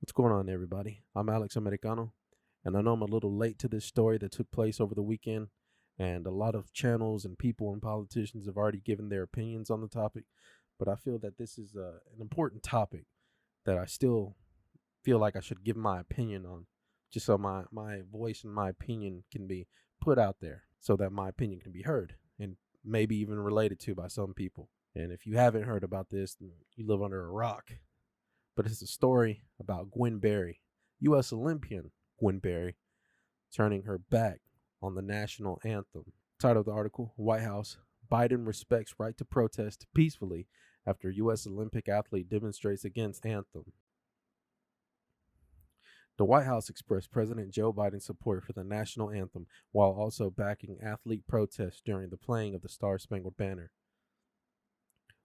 What's going on, everybody? I'm Alex Americano, and I know I'm a little late to this story that took place over the weekend, and a lot of channels and people and politicians have already given their opinions on the topic, but I feel that this is an important topic that I still feel like I should give my opinion on, just so my voice and my opinion can be put out there so that my opinion can be heard and maybe even related to by some people. And if you haven't heard about this, then you live under a rock, but it's a story about Gwen Berry, U.S. Olympian Gwen Berry, turning her back on the national anthem. Title of the article: White House: Biden respects right to protest peacefully after U.S. Olympic athlete demonstrates against anthem. The White House expressed President Joe Biden's support for the national anthem while also backing athlete protests during the playing of the Star Spangled Banner.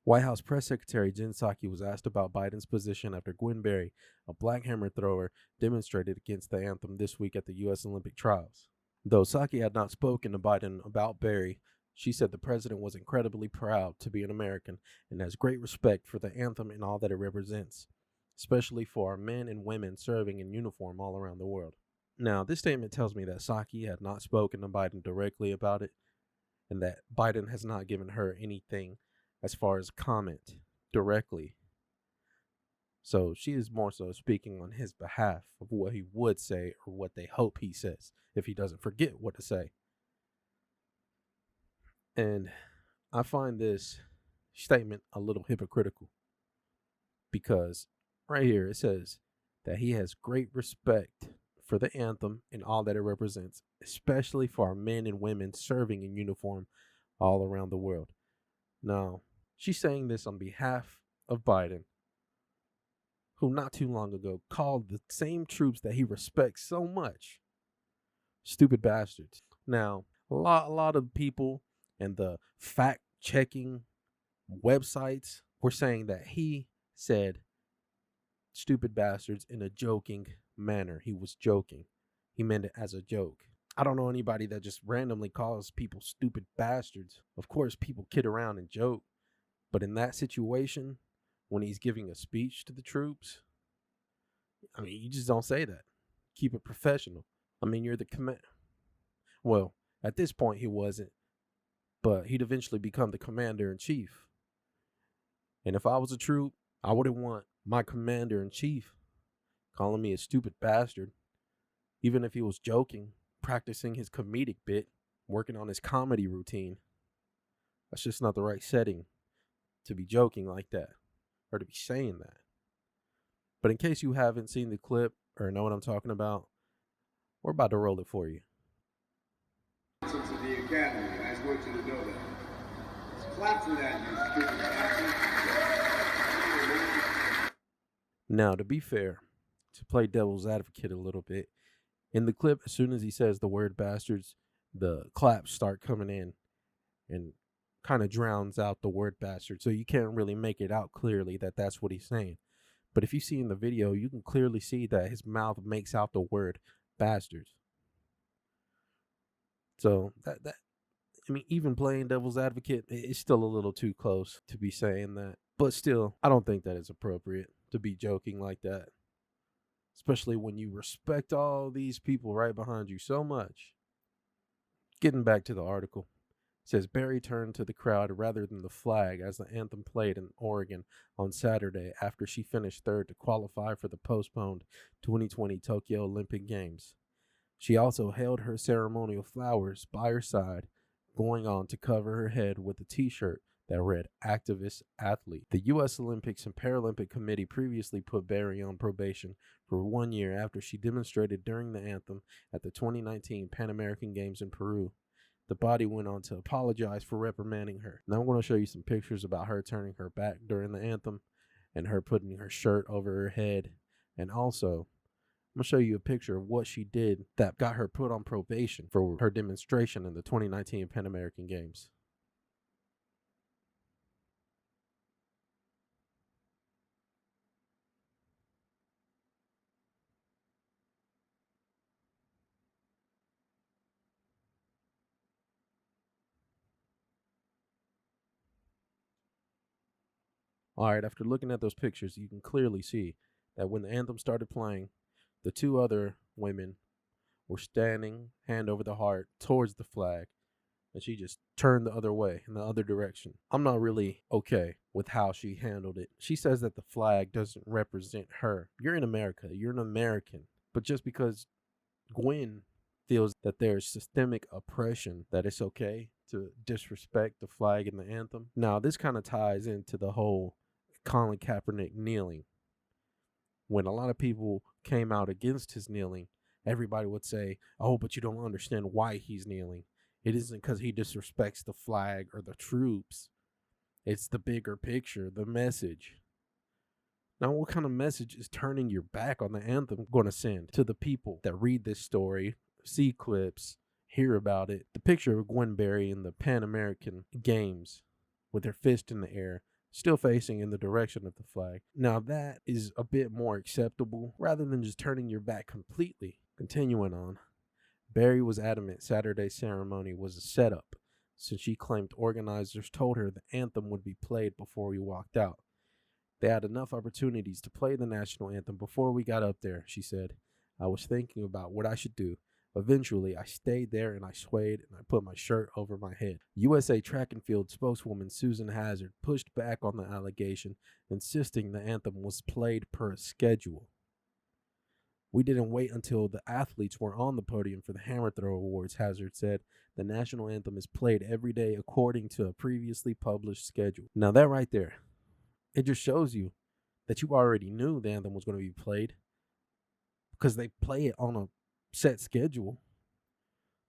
White House Press Secretary Jen Psaki was asked about Biden's position after Gwen Berry, a black hammer thrower, demonstrated against the anthem this week at the U.S. Olympic trials. Though Psaki had not spoken to Biden about Berry, she said the president was incredibly proud to be an American and has great respect for the anthem and all that it represents, especially for our men and women serving in uniform all around the world. Now, this statement tells me that Psaki had not spoken to Biden directly about it, and that Biden has not given her anything as far as comment directly. So she is more so speaking on his behalf of what he would say or what they hope he says if he doesn't forget what to say. And I find this statement a little hypocritical because right here it says that he has great respect for the anthem and all that it represents, especially for our men and women serving in uniform all around the world. Now, she's saying this on behalf of Biden, who not too long ago called the same troops that he respects so much stupid bastards. Now, a lot of people and the fact checking websites were saying that he said stupid bastards in a joking manner. He was joking. He meant it as a joke. I don't know anybody that just randomly calls people stupid bastards. Of course, people kid around and joke, but in that situation, when he's giving a speech to the troops, I mean, you just don't say that. Keep it professional. I mean, you're the command. Well, at this point, he wasn't, but he'd eventually become the commander in chief. And if I was a troop, I wouldn't want my commander in chief calling me a stupid bastard, even if he was joking, practicing his comedic bit, working on his comedy routine. That's just not the right setting to be joking like that or to be saying that. But in case you haven't seen the clip or know what I'm talking about, we're about to roll it for you. To the academy, I just want you to know that. So clap for that, you stupid bastard. Now, to be fair, to play devil's advocate a little bit, in the clip, as soon as he says the word bastards, the claps start coming in and kind of drowns out the word bastard. So you can't really make it out clearly that that's what he's saying. But if you see in the video, you can clearly see that his mouth makes out the word bastards. So that I mean, even playing devil's advocate, it's still a little too close to be saying that. But still, I don't think that it's appropriate to be joking like that, especially when you respect all these people right behind you so much. Getting back to the article, it says Berry turned to the crowd rather than the flag as the anthem played in Oregon on Saturday after she finished third to qualify for the postponed 2020 Tokyo Olympic Games. She also held her ceremonial flowers by her side, going on to cover her head with a t-shirt that read Activist Athlete. The U.S. Olympics and Paralympic Committee previously put Berry on probation for 1 year after she demonstrated during the anthem at the 2019 Pan American Games in Peru. The body went on to apologize for reprimanding her. Now I'm going to show you some pictures about her turning her back during the anthem and her putting her shirt over her head. And also, I'm going to show you a picture of what she did that got her put on probation for her demonstration in the 2019 Pan American Games. All right, after looking at those pictures, you can clearly see that when the anthem started playing, the two other women were standing hand over the heart towards the flag, and she just turned the other way in the other direction. I'm not really okay with how she handled it. She says that the flag doesn't represent her. You're in America, you're an American. But just because Gwen feels that there's systemic oppression, that it's okay to disrespect the flag and the anthem. Now, this kind of ties into the whole Colin Kaepernick kneeling. When a lot of people came out against his kneeling, everybody would say, oh, but you don't understand why he's kneeling. It isn't because he disrespects the flag or the troops. It's the bigger picture, the message. Now, what kind of message is turning your back on the anthem going to send to the people that read this story, see clips, hear about it? The picture of Gwen Berry in the Pan American Games with her fist in the air, still facing in the direction of the flag. Now, that is a bit more acceptable rather than just turning your back completely. Continuing on, Berry was adamant Saturday's ceremony was a setup, since she claimed organizers told her the anthem would be played before we walked out. They had enough opportunities to play the national anthem before we got up there, she said. I was thinking about what I should do. Eventually, I stayed there and I swayed and I put my shirt over my head. USA track and field spokeswoman Susan Hazard pushed back on the allegation, insisting the anthem was played per schedule. We didn't wait until the athletes were on the podium for the hammer throw awards, Hazard said. The national anthem is played every day according to a previously published schedule. Now that right there, it just shows you that you already knew the anthem was going to be played because they play it on a set schedule.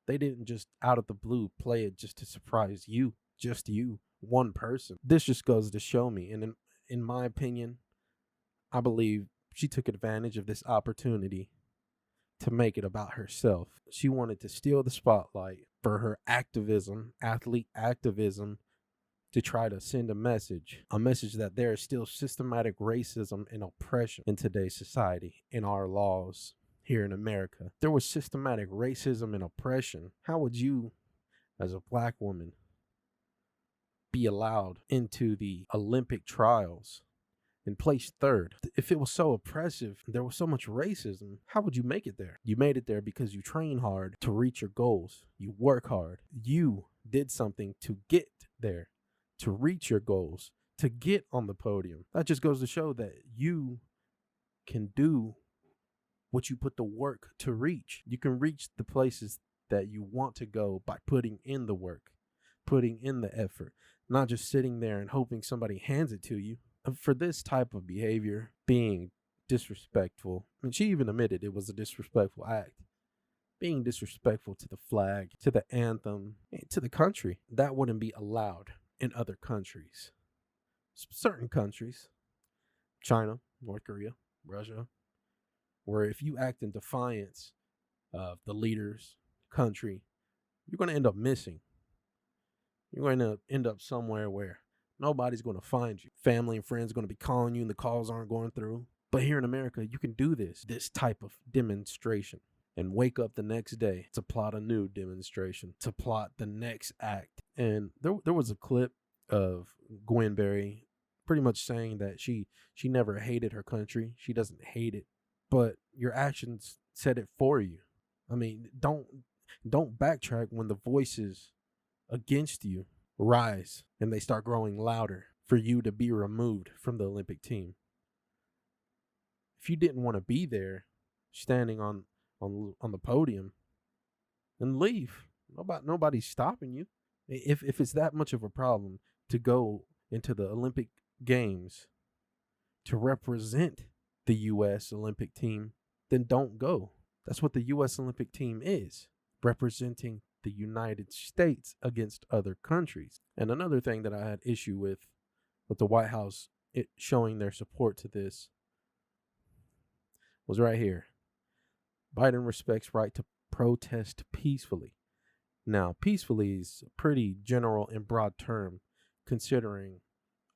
They didn't just out of the blue play it just to surprise you, just you, one person. This just goes to show me, and in my opinion, I believe she took advantage of this opportunity to make it about herself. She wanted to steal the spotlight for her activism, athlete activism, to try to send a message that there is still systematic racism and oppression in today's society, in our laws here in America. There was systematic racism and oppression. How would you, as a black woman, be allowed into the Olympic trials and place third? If it was so oppressive, there was so much racism, how would you make it there? You made it there because you train hard to reach your goals. You work hard. You did something to get there, to reach your goals, to get on the podium. That just goes to show that you can do what you put the work to reach. You can reach the places that you want to go by putting in the work, putting in the effort, not just sitting there and hoping somebody hands it to you. For this type of behavior, being disrespectful, and she even admitted it was a disrespectful act, being disrespectful to the flag, to the anthem, to the country, that wouldn't be allowed in other countries. Certain countries, China, North Korea, Russia, where if you act in defiance of the leaders, country, you're going to end up missing. You're going to end up somewhere where nobody's going to find you. Family and friends are going to be calling you and the calls aren't going through. But here in America, you can do this type of demonstration, and wake up the next day to plot a new demonstration, to plot the next act. And there was a clip of Gwen Berry pretty much saying that she never hated her country. She doesn't hate it, but your actions said it for you. I mean, don't backtrack when the voices against you rise and they start growing louder for you to be removed from the Olympic team. If you didn't want to be there, standing on the podium, then leave. Nobody's stopping you. If it's that much of a problem to go into the Olympic Games to represent the U.S. Olympic team, then don't go. That's what the U.S. Olympic team is, representing the United States against other countries. And another thing that I had issue with the White House showing their support to this was right here. Biden respects right to protest peacefully. Now, peacefully is a pretty general and broad term, considering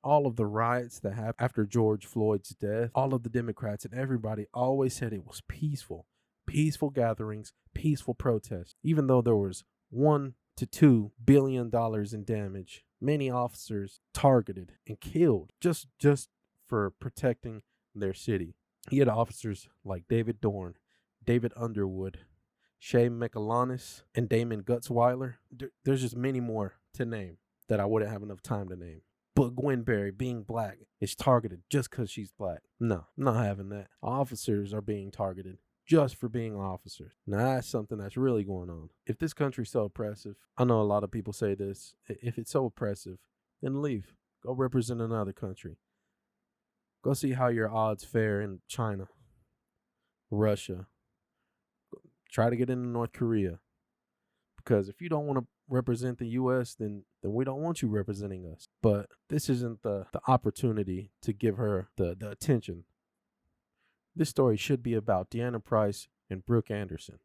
all of the riots that happened after George Floyd's death. All of the Democrats and everybody always said it was peaceful. Peaceful gatherings, peaceful protests. Even though there was $1 to $2 billion in damage, many officers targeted and killed just for protecting their city. He had officers like David Dorn, David Underwood, Shay McAlonis, and Damon Gutzweiler. There's just many more to name that I wouldn't have enough time to name. But Gwen Berry, being black, is targeted just because she's black. No, I'm not having that. Officers are being targeted just for being officers. Now, that's something that's really going on. If this country's so oppressive, I know a lot of people say this, if it's so oppressive, then leave. Go represent another country. Go see how your odds fare in China, Russia. Try to get into North Korea. Because if you don't want to represent the U.S., then we don't want you representing us. But this isn't the opportunity to give her the attention. This story should be about Deanna Price and Brooke Anderson.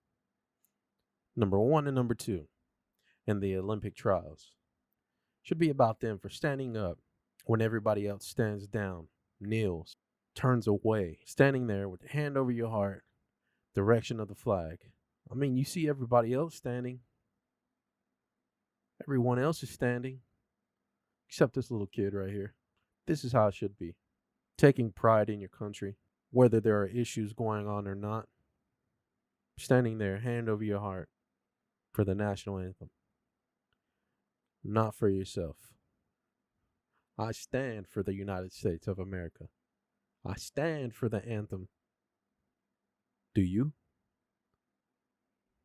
Number 1 and number 2 in the Olympic trials. Should be about them for standing up when everybody else stands down, kneels, turns away, standing there with the hand over your heart, direction of the flag. I mean, you see everybody else standing. Everyone else is standing, except this little kid right here. This is how it should be. Taking pride in your country, whether there are issues going on or not. Standing there, hand over your heart, for the national anthem. Not for yourself. I stand for the United States of America. I stand for the anthem. Do you?